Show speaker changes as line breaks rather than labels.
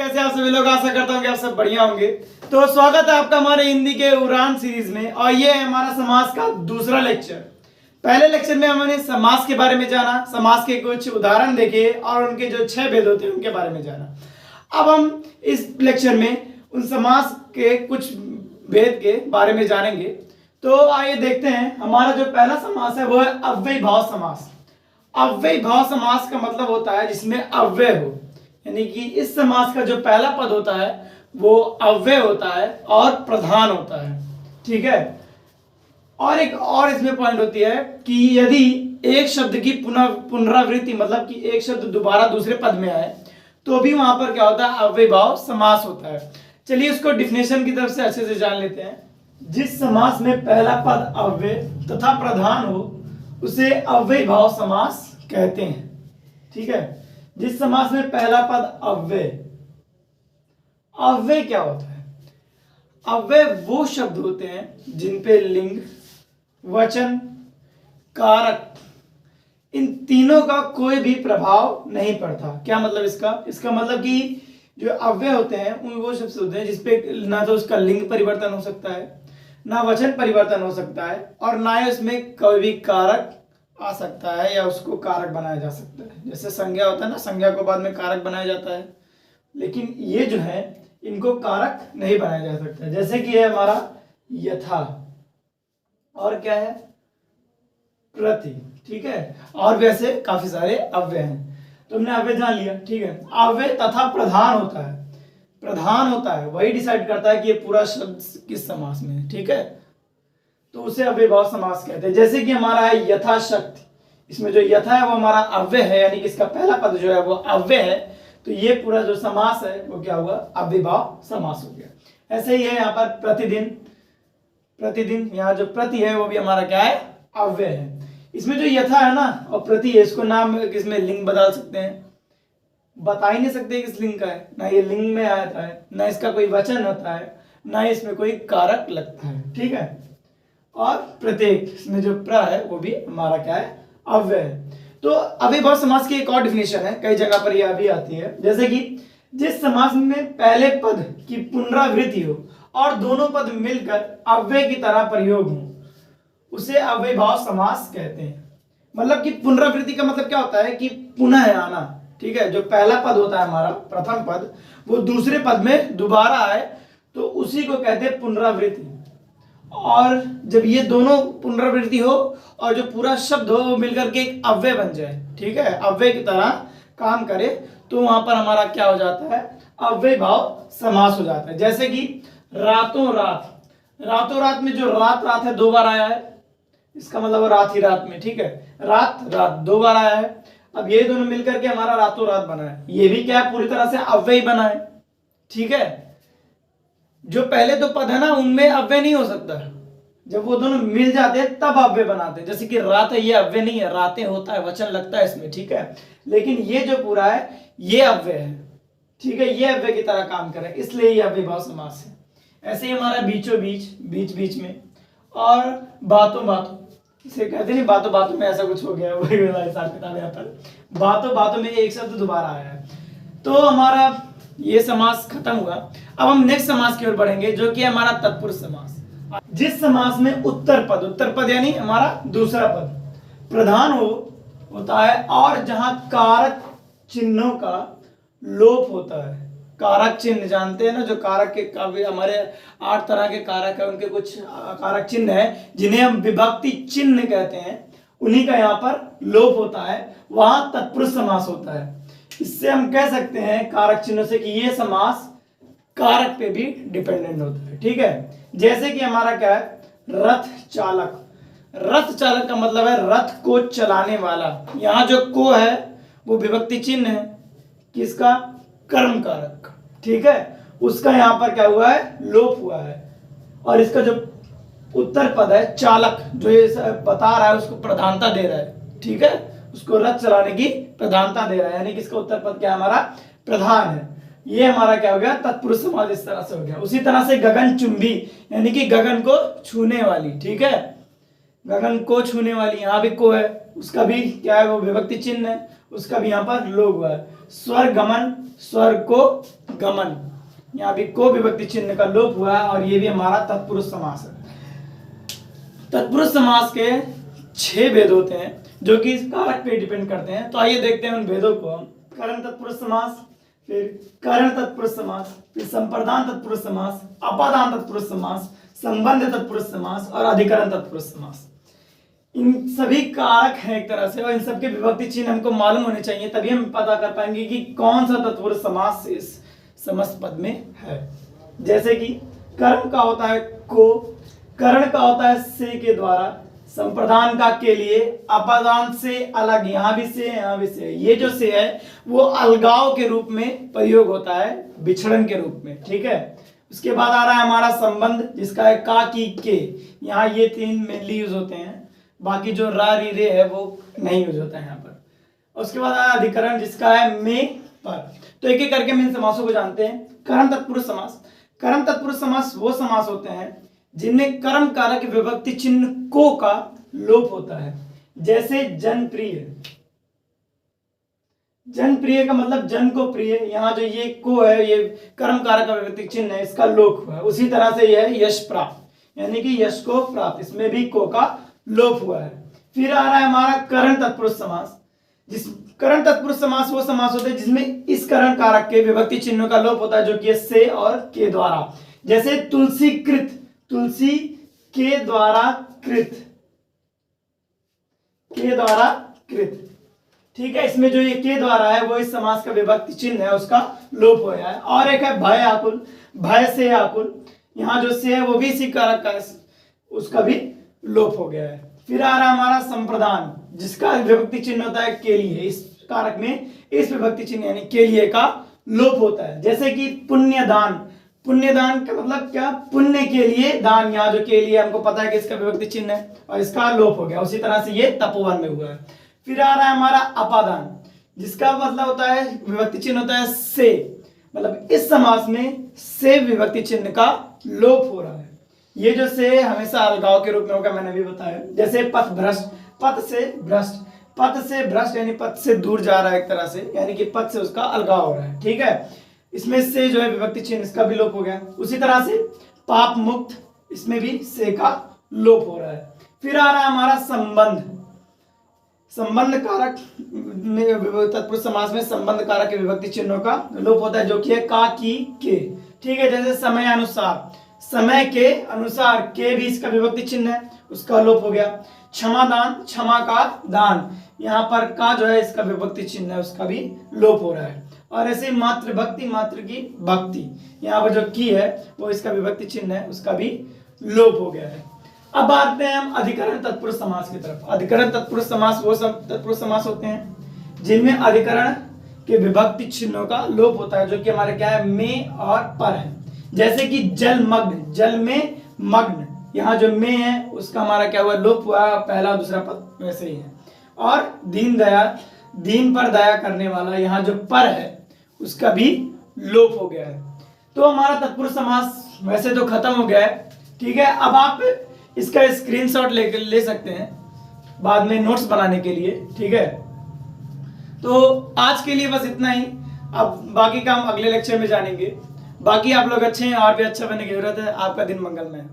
कैसे आप सभी लोग, आशा करता हूँ कि आप सब बढ़िया होंगे। तो स्वागत है आपका हमारे हिंदी के उड़ान सीरीज में, और ये है हमारा समास का दूसरा लेक्चर। पहले लेक्चर में हमने समास के बारे में जाना, समास के कुछ उदाहरण देखे और उनके जो 6 भेद होते हैं उनके बारे में जाना। अब हम इस लेक्चर में उन समास के कुछ भेद के बारे में जानेंगे। तो आइए देखते हैं। हमारा जो पहला समास है वो है अव्ययी भाव समास। अव्ययी भाव समास का मतलब होता है जिसमें अव्यय हो, यानी कि इस समास का जो पहला पद होता है वो अव्यय होता है और प्रधान होता है। ठीक है। और एक और इसमें पॉइंट होती है कि यदि एक शब्द की पुनरावृत्ति, मतलब कि एक शब्द दोबारा दूसरे पद में आए तो भी वहां पर क्या होता है, अव्ययी भाव समास होता है। चलिए इसको डिफिनेशन की तरफ से अच्छे से जान लेते हैं। जिस समास में पहला पद अव्यय तथा प्रधान हो उसे अव्ययी भाव समास कहते हैं। ठीक है। जिस समास में पहला पद अव्यय, अव्यय क्या होता है? अव्यय वो शब्द होते हैं जिन पे लिंग, वचन, कारक, इन तीनों का कोई भी प्रभाव नहीं पड़ता। क्या मतलब इसका मतलब कि जो अव्यय होते हैं उन वो शब्द होते हैं जिसपे ना तो उसका लिंग परिवर्तन हो सकता है, ना वचन परिवर्तन हो सकता है, और ना ही उसमें कोई भी कारक आ सकता है या उसको कारक बनाया जा सकता है। जैसे संज्ञा होता है ना, संज्ञा को बाद में कारक बनाया जाता है, लेकिन ये जो है इनको कारक नहीं बनाया जा सकता। जैसे कि है हमारा यथा, और क्या है, प्रति। ठीक है। और वैसे काफी सारे अव्यय हैं, तो हमने अव्यय जान लिया। ठीक है। अव्यय तथा प्रधान होता है, प्रधान होता है वही डिसाइड करता है कि ये पूरा शब्द किस समास में है। ठीक है। तो उसे अव्ययी भाव समास कहते हैं। जैसे कि हमारा है यथाशक्ति, इसमें जो यथा है वो हमारा अव्यय है, यानी कि इसका पहला पद जो है वो अव्यय है, तो ये पूरा जो समास है वो क्या हुआ, अव्ययी भाव समास हो गया। ऐसे ही है यहाँ पर प्रतिदिन, प्रतिदिन यहाँ जो प्रति है वो भी हमारा क्या है, अव्यय है। इसमें जो यथा है ना और प्रति है, इसको नाम इसमें लिंग बदल सकते हैं, बता ही नहीं सकते किस लिंग का है, ना ये लिंग में आता है, ना इसका कोई वचन होता है, ना इसमें कोई कारक लगता है। ठीक है। और प्रत्येक, इसमें जो प्र है वो भी हमारा क्या है, अव्यय है। तो अव्ययी भाव समास की एक और डिफिनेशन है, कई जगह पर यह भी आती है। जैसे कि जिस समास में पहले पद की पुनरावृत्ति हो और दोनों पद मिलकर अव्यय की तरह प्रयोग हो उसे अव्ययी भाव समास कहते हैं। मतलब कि पुनरावृत्ति का मतलब क्या होता है कि पुनः आना। ठीक है। जो पहला पद होता है हमारा, प्रथम पद, वो दूसरे पद में दोबारा आए तो उसी को कहते हैं पुनरावृत्ति। और जब ये दोनों पुनरावृत्ति हो और जो पूरा शब्द हो वो मिलकर के एक अव्यय बन जाए, ठीक है, अव्यय की तरह काम करे, तो वहां पर हमारा क्या हो जाता है, अव्ययी भाव समास हो जाता है। जैसे कि रातों रात, रातों रात में जो रात रात है 2 बार आया है, इसका मतलब रात ही रात में। ठीक है। रात रात 2 बार आया है। अब ये दोनों मिलकर के हमारा रातों रात बना है, ये भी क्या है, पूरी तरह से अव्ययी बना है। ठीक है। जो पहले तो पद है ना उनमें अव्यय नहीं हो सकता, जब वो दोनों मिल जाते हैं तब अव्यय बनाते हैं। जैसे कि रात है, ये अव्यय नहीं है, रातें होता है, वचन लगता है इसमें। ठीक है। लेकिन ये जो पूरा है ये अव्यय है। ठीक है। ये अव्यय की तरह काम करे, इसलिए ये अव्ययी भाव समास है। ऐसे ही हमारा बीचों बीच, बीच बीच में, और बातों बातों, इसे कहते नहीं बातों बातों में ऐसा कुछ हो गया, वही वाला हिसाब किताब यहाँ पर। बातों बातों में एक शब्द दोबारा आया है, तो हमारा ये समास खत्म हुआ। अब हम नेक्स्ट समास की ओर बढ़ेंगे, जो कि हमारा तत्पुरुष समास। जिस समास में उत्तर पद, उत्तर पद यानी हमारा दूसरा पद प्रधान होता है और जहां कारक चिन्हों का लोप होता है। कारक चिन्ह जानते हैं ना, जो कारक के काफी हमारे 8 तरह के कारक है, उनके कुछ कारक चिन्ह है जिन्हें हम विभक्ति चिन्ह कहते हैं, उन्हीं का यहाँ पर लोप होता है, वहां तत्पुरुष समास होता है। इससे हम कह सकते हैं कारक चिन्हों से कि ये समास कारक पे भी डिपेंडेंट होता है। ठीक है। जैसे कि हमारा क्या है, रथ चालक। रथ चालक का मतलब है रथ को चलाने वाला। यहाँ जो को है वो विभक्ति चिन्ह है, किसका, कर्म कारक। ठीक है। उसका यहाँ पर क्या हुआ है, लोप हुआ है। और इसका जो उत्तर पद है चालक, जो ये बता रहा है उसको प्रधानता दे रहा है। ठीक है। उसको रथ चलाने की प्रधानता दे रहा है, यानी कि इसका उत्तर पद क्या हमारा, प्रधान है। ये हमारा क्या हो गया, तत्पुरुष समास इस तरह से हो गया। उसी तरह से गगनचुंबी, यानी कि गगन को छूने वाली। ठीक है। गगन को छूने वाली, यहाँ भी को है, उसका भी क्या है, वो विभक्ति चिन्ह है, उसका भी यहाँ पर लोप हुआ है। स्वर्गमन, स्वर्ग को गमन। यहाँ भी को विभक्ति चिन्ह का लोप हुआ है और ये भी हमारा तत्पुरुष समास है। तत्पुरुष समास के 6 भेद होते हैं जो कि इस कारक पे डिपेंड करते हैं। तो आइए देखते हैं उन भेदों को हम। करण तत्पुरुष समास, फिर करण तत्पुरुष समास, फिर संप्रदान तत्पुरुष समास, अपादान तत्पुरुष समास, संबंध तत्पुरुष समास और अधिकरण तत्पुरुष समास। इन सभी कारक हैं एक तरह से और इन सबके विभक्ति चिन्ह हमको मालूम होने चाहिए, तभी हम पता कर पाएंगे कि कौन सा तत्पुरुष समास इस समस्त पद में है। जैसे कि करण का होता है को, करण का होता है से के द्वारा, संप्रदान का के लिए, अपादान से अलग, यहाँ भी से यहाँ भी से। ये जो से है वो अलगाव के रूप में प्रयोग होता है, बिछड़न के रूप में, ठीक है। उसके बाद आ रहा है हमारा संबंध जिसका है का की के, यहाँ ये 3 मेनली यूज होते हैं, बाकी जो रा री रे है वो नहीं यूज होता है यहाँ पर। उसके बाद आया अधिकरण जिसका है में पर। तो एक एक करके हम इन समासों को जानते हैं। कर्म तत्पुरुष समास, कर्म तत्पुरुष समास वो समास होते हैं जिनमें कर्म कारक विभक्ति चिन्ह को का लोप होता है। जैसे जनप्रिय, जनप्रिय का मतलब जन को प्रिय, यहाँ जो ये को है ये कर्म कारक का विभक्ति चिन्ह है, इसका लोप हुआ है। उसी तरह से यह है यश प्राप्त, यानी कि यश को प्राप्त, इसमें भी को का लोप हुआ है। फिर आ रहा है हमारा करण तत्पुरुष समास। जिस करण तत्पुरुष समास वो समास होते हैं जिसमें इस करण कारक के विभक्ति चिन्हों का लोप होता है जो कि से और के द्वारा। जैसे तुलसी कृत, तुलसी के द्वारा कृत, के द्वारा कृत, ठीक है। इसमें जो ये के द्वारा है वो इस समास का विभक्ति चिन्ह है, उसका लोप हो गया है। और एक है भय आकुल, भय से आकुल, यहाँ जो से है वो भी इसी कारक का, उसका भी लोप हो गया है। फिर आ रहा हमारा संप्रदान जिसका विभक्ति चिन्ह होता है के लिए, इस कारक में इस विभक्ति चिन्ह यानी के लिए का लोप होता है। जैसे कि पुण्यदान, पुण्यदान का मतलब क्या, पुण्य के लिए दान, यहाँ जो के लिए हमको पता है कि इसका विभक्ति चिन्ह है और इसका लोप हो गया। उसी तरह से ये तपोवन में हुआ है। फिर आ रहा है हमारा अपादान जिसका मतलब होता है विभक्ति चिन्ह होता है से, मतलब इस समास में से विभक्ति चिन्ह का लोप हो रहा है। ये जो से हमेशा अलगाव के रूप में होगा, मैंने भी बताया। जैसे पथ भ्रष्ट, पथ से भ्रष्ट, पथ से भ्रष्ट यानी पथ से दूर जा रहा है एक तरह से, यानी कि पथ से उसका अलगाव हो रहा है, ठीक है। इसमें से जो है विभक्ति चिन्ह इसका भी लोप हो गया। उसी तरह से पाप मुक्त, इसमें भी से का लोप हो रहा है। फिर आ रहा है हमारा संबंध, संबंध कारक तत्पुरुष समास में संबंध कारक के विभक्ति चिन्हों का लोप होता है जो कि है का की के, ठीक है। जैसे समय अनुसार, समय के अनुसार के भी इसका विभक्ति चिन्ह है, उसका लोप हो गया। क्षमादान, क्षमा का दान, यहाँ पर का जो है इसका विभक्ति चिन्ह है, उसका भी लोप हो रहा है। और ऐसे मातृ भक्ति, मातृ की भक्ति, यहाँ पर जो की है वो इसका विभक्ति चिन्ह है, उसका भी लोप हो गया है। अब आते हैं हम अधिकरण तत्पुरुष समास की तरफ। अधिकरण तत्पुरुष समास वो सब तत्पुरुष समास होते हैं जिनमें अधिकरण के विभक्ति चिन्हों का लोप होता है जो कि हमारे क्या है में और पर है। जैसे कि जलमग्न, जल में मग्न, यहाँ जो में है उसका हमारा क्या हुआ, लोप हुआ, पहला और दूसरा पद वैसे ही है। और दीन दयाल, दीन पर दया करने वाला, यहाँ जो पर है उसका भी लोप हो गया है। तो हमारा तत्पुरुष समास वैसे तो खत्म हो गया है, ठीक है। अब आप इसका स्क्रीनशॉट ले सकते हैं बाद में नोट्स बनाने के लिए, ठीक है। तो आज के लिए बस इतना ही, अब बाकी का हम अगले लेक्चर में जानेंगे। बाकी आप लोग अच्छे हैं और भी अच्छा बनने की जरूरत है। आपका दिन मंगलमय हो।